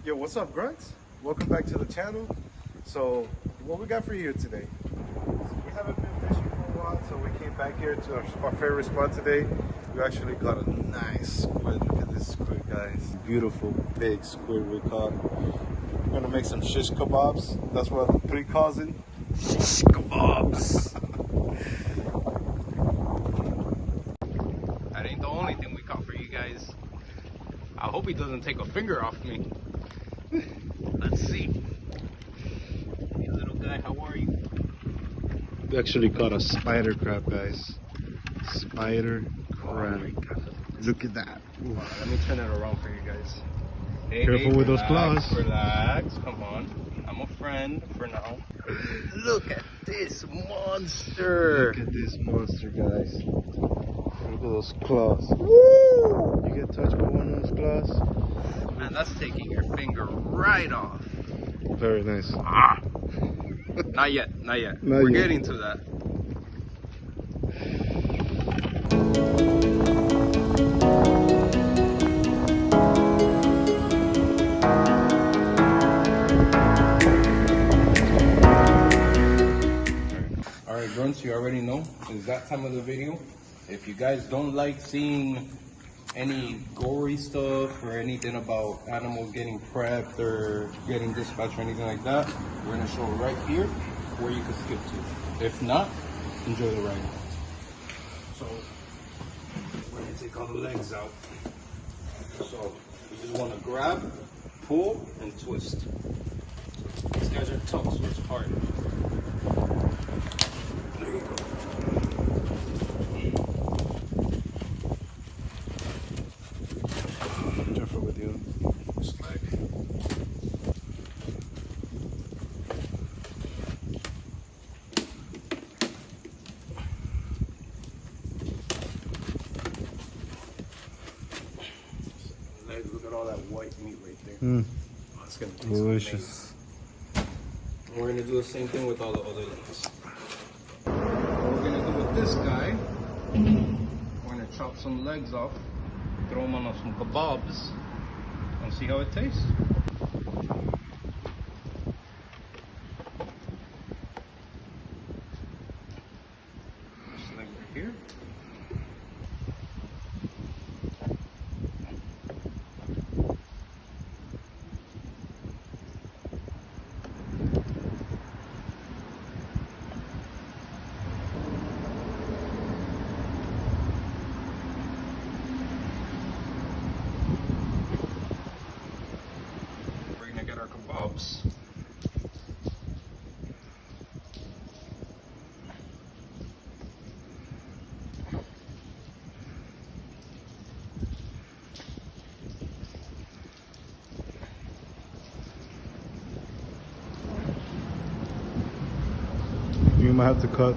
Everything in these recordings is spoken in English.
Yo, what's up, grunts? Welcome back to the channel. So, what we got for you today? We haven't been fishing for a while, so we came back here to our favorite spot today. We actually caught a nice squid. Look at this squid, guys. Beautiful, big squid we caught. We're gonna make some shish kebabs. That's what the three calls it. Shish kebabs. That ain't the only thing we caught for you guys. I hope he doesn't take a finger off me. Let's see. Hey little guy, how are you? We actually caught a spider crab, guys. Spider crab. Look at that. Ooh. Let me turn it around for you guys. Hey, Careful with those claws. Relax, come on. I'm a friend for now. Look at this monster. Look at this monster, guys. Look at those claws. Woo! You get touched by one of those claws? Man, that's taking your finger right off. Very nice. Ah. Not yet, not yet. We're getting to that. Alright, grunts, you already know. It's that time of the video. If you guys don't like seeing any gory stuff or anything about animals getting prepped or getting dispatched or anything like that, we're going to show right here where you can skip to. If not, enjoy the ride. So, we're going to take all the legs out. So, you just want to grab, pull, and twist. These guys are tough, so it's hard. There you go. Careful with you. Slack. Legs, look at all that white meat right there. Mm. Oh, it's gonna taste Delicious. amazing. We're gonna do the same thing with all the other legs. What we're gonna do with this guy, we're gonna chop some legs off, throw them on some kebabs, and see how it tastes. This leg right here. We're gonna get our kebabs. You might have to cut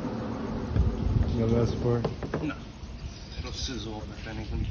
the last part. No, it'll sizzle if anything.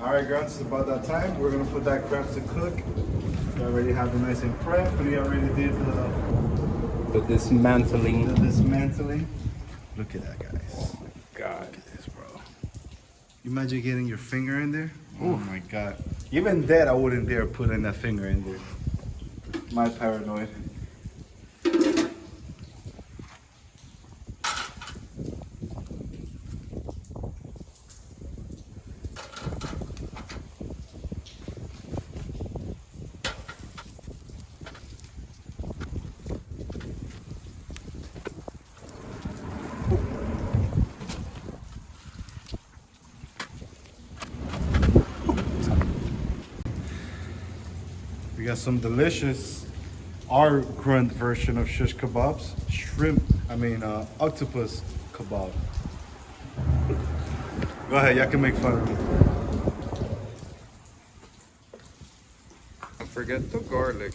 Alright, grunts, it's about that time. We're gonna put that crab to cook. We already have it nice and prepped. We already did The dismantling. the dismantling. Look at that, guys. God. Look at this, bro. You imagine getting your finger in there? Oh my god. Even dead, I wouldn't dare put in that finger in there. My paranoid. We got some delicious, our grunt version of shish kebabs. Octopus kebab. Go ahead, y'all can make fun of me. Don't forget the garlic.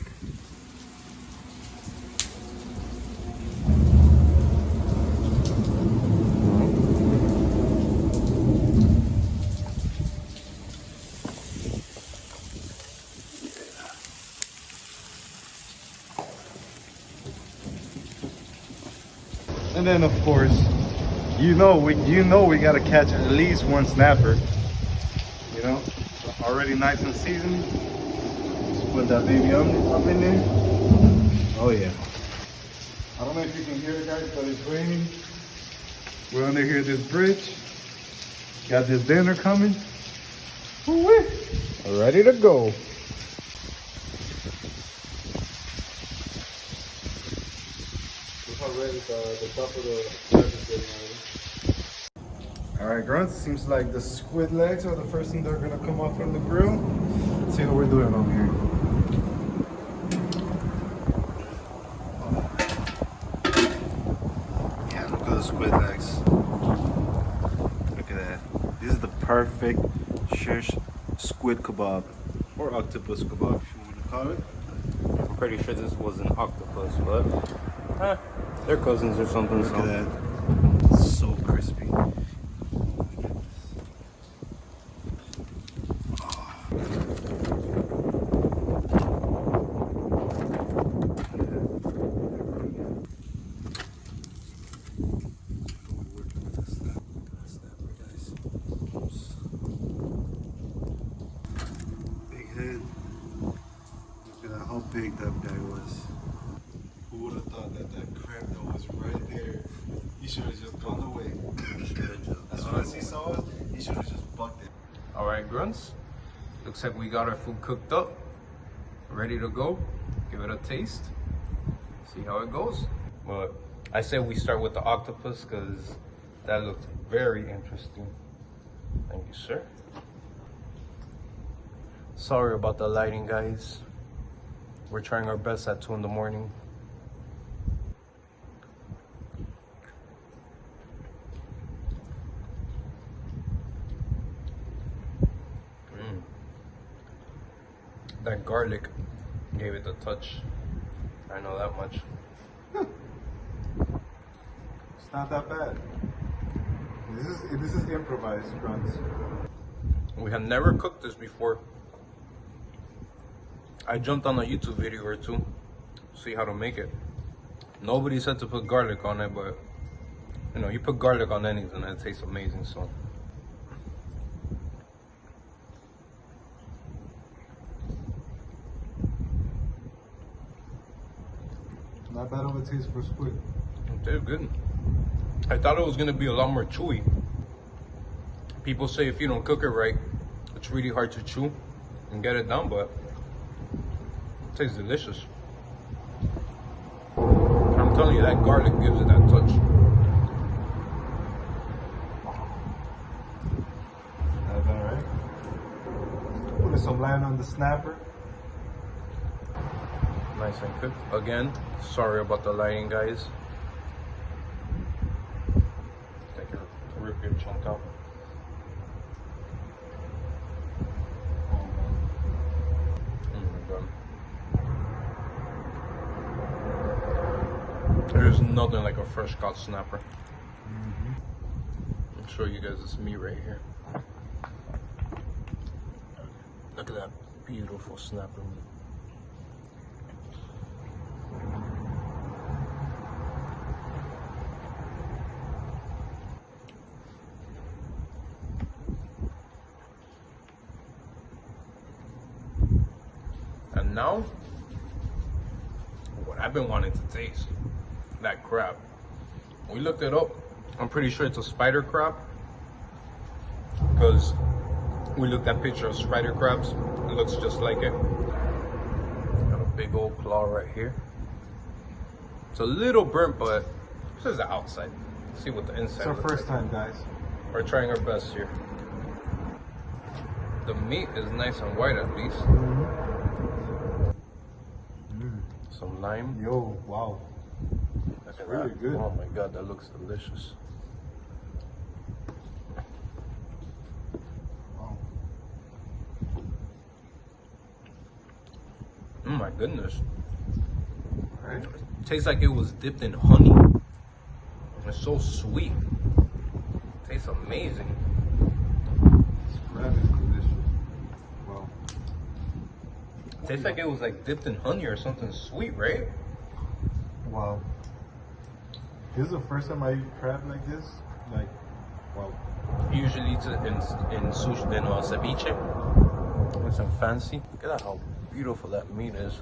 And then of course, you know we gotta catch at least one snapper. You know, already nice and seasoned. Just put that baby up in there. Oh yeah. I don't know if you can hear it, guys, but it's raining. We're under here this bridge. Got this dinner coming. Woo-wee. Ready to go. Alright, grunts, seems like the squid legs are the first thing that are gonna come off from the grill. Let's see how we're doing over here. Yeah, look at the squid legs. Look at that. This is the perfect shish squid kebab, or octopus kebab if you want to call it. I'm pretty sure this was an octopus, but they're cousins or something. Look at that. So crispy. How big that guy was. Who would have thought that crab that was right there, he should have just gone away. As soon as he saw us, he should have just bucked it. Alright, grunts. Looks like we got our food cooked up. Ready to go. Give it a taste. See how it goes. But I say we start with the octopus because that looked very interesting. Thank you, sir. Sorry about the lighting, guys. We're trying our best at 2 in the morning. That garlic gave it a touch. I know that much. It's not that bad. This is improvised, grunts. We have never cooked this before. I jumped on a YouTube video or two, see how to make it. Nobody said to put garlic on it, but you know, you put garlic on anything and it tastes amazing, so. Not bad of a taste for squid. It tastes good. I thought it was gonna be a lot more chewy. People say if you don't cook it right, it's really hard to chew and get it down, but it tastes delicious. I'm telling you, that garlic gives it that touch. Not bad, right? Put some lime on the snapper. Nice and cooked. Again, sorry about the lighting, guys. Take your rip your chunk out. There's nothing like a fresh caught snapper. I'll show you guys this meat right here. Look at that beautiful snapper meat. And now what I've been wanting to taste. That crab. We looked it up. I'm pretty sure it's a spider crab, because we looked at pictures of spider crabs. It looks just like it. Got a big old claw right here. It's a little burnt, but this is the outside. Let's see what the inside. It's our looks first like. time, guys. We're trying our best here. The meat is nice and white at least. Some lime. Yo, wow. That's really good. Oh my god, that looks delicious. Wow. Oh my goodness. Right? It tastes like it was dipped in honey. It's so sweet. It tastes amazing. This crab is delicious. Wow. It tastes like it was like dipped in honey or something sweet, right? Wow. This is the first time I eat crab like this. Like, wow. Usually it's in sushi, in ceviche. It's some fancy. Look at that, how beautiful that meat is.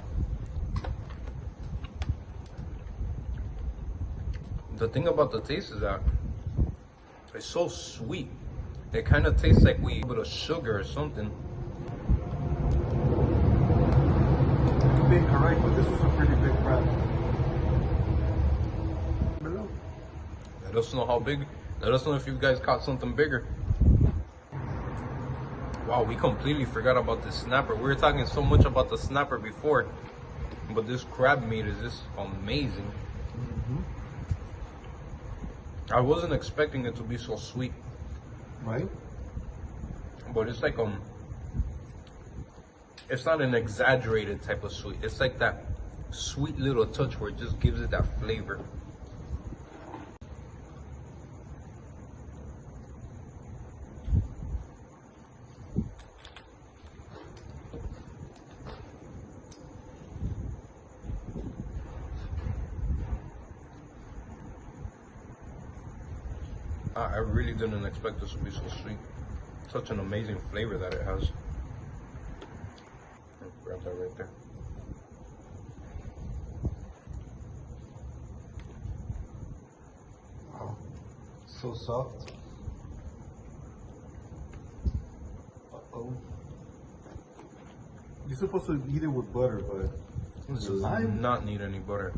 The thing about the taste is that it's so sweet. It kind of tastes like we put a sugar or something. You're being correct, but this was a pretty big crab. Below. Let us know how big. Let us know if you guys caught something bigger. Wow, we completely forgot about the snapper. We were talking so much about the snapper before, but this crab meat is just amazing. I wasn't expecting it to be so sweet. Right? But it's like it's not an exaggerated type of sweet. It's like that sweet little touch where it just gives it that flavor. I really didn't expect this to be so sweet. Such an amazing flavor that it has. Grab that right there. Wow. So soft. Uh-oh. You're supposed to eat it with butter, but This the does lime? not need any butter.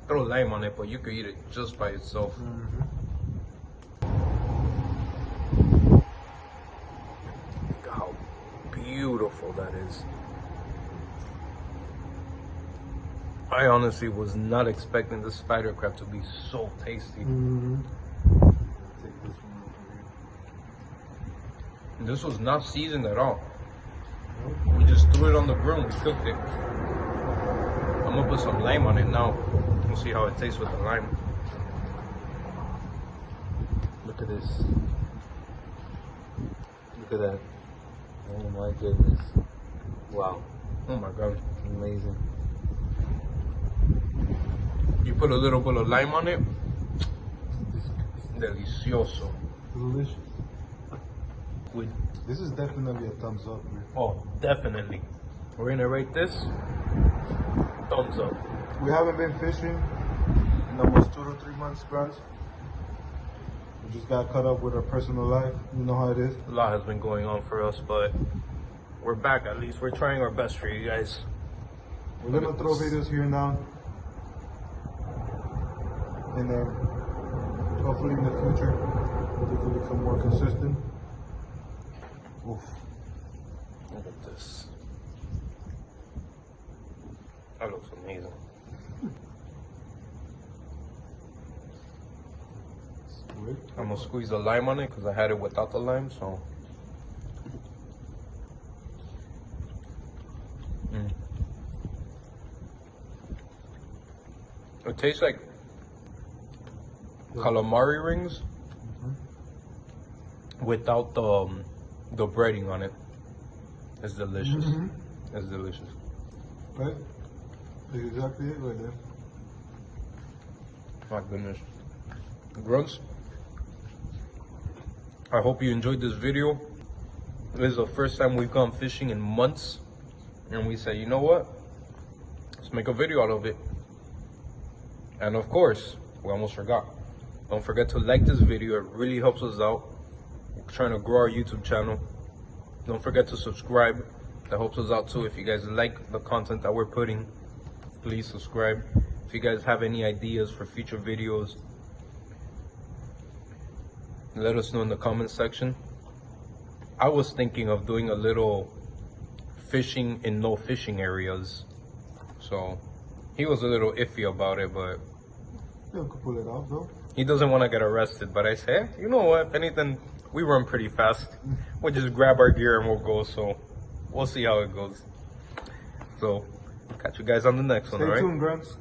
Throw lime on it, but you could eat it just by itself. Look at how beautiful that is. I honestly was not expecting this spider crab to be so tasty. Take this one This was not seasoned at all. We just threw it on the grill and we cooked it. I'm gonna put some lime on it now. We'll see how it tastes with the lime. Look at this. Look at that. Oh my goodness. Wow. Oh my god. Amazing. You put a little bit of lime on it. Delicioso. delicious. With, This is definitely a thumbs up, man. oh, definitely. We're gonna rate this thumbs up. We haven't been fishing in almost 2 to 3 months, Grunts. We just got caught up with our personal life. You know how it is. A lot has been going on for us, but we're back at least. We're trying our best for you guys. We're gonna throw videos here and now. And then hopefully in the future, we can become more consistent. Oof. Look at this. That looks amazing. Squid. I'm gonna squeeze the lime on it because I had it without the lime, so. It tastes like calamari rings without the breading on it. It's delicious. It's delicious. Right? That's exactly it right there. My goodness. Grunts, I hope you enjoyed this video. This is the first time we've gone fishing in months. And we said, you know what? Let's make a video out of it. And of course, we almost forgot. Don't forget to like this video. It really helps us out. We're trying to grow our YouTube channel. Don't forget to subscribe. That helps us out too. If you guys like the content that we're putting, please subscribe. If you guys have any ideas for future videos, let us know in the comment section. I was thinking of doing a little fishing in no fishing areas. So he was a little iffy about it, but You could pull it off though. he doesn't want to get arrested. But I said, you know what, if anything, we run pretty fast. We'll just grab our gear and we'll go. So we'll see how it goes. So catch you guys on the next one, all right? Stay tuned, grunts.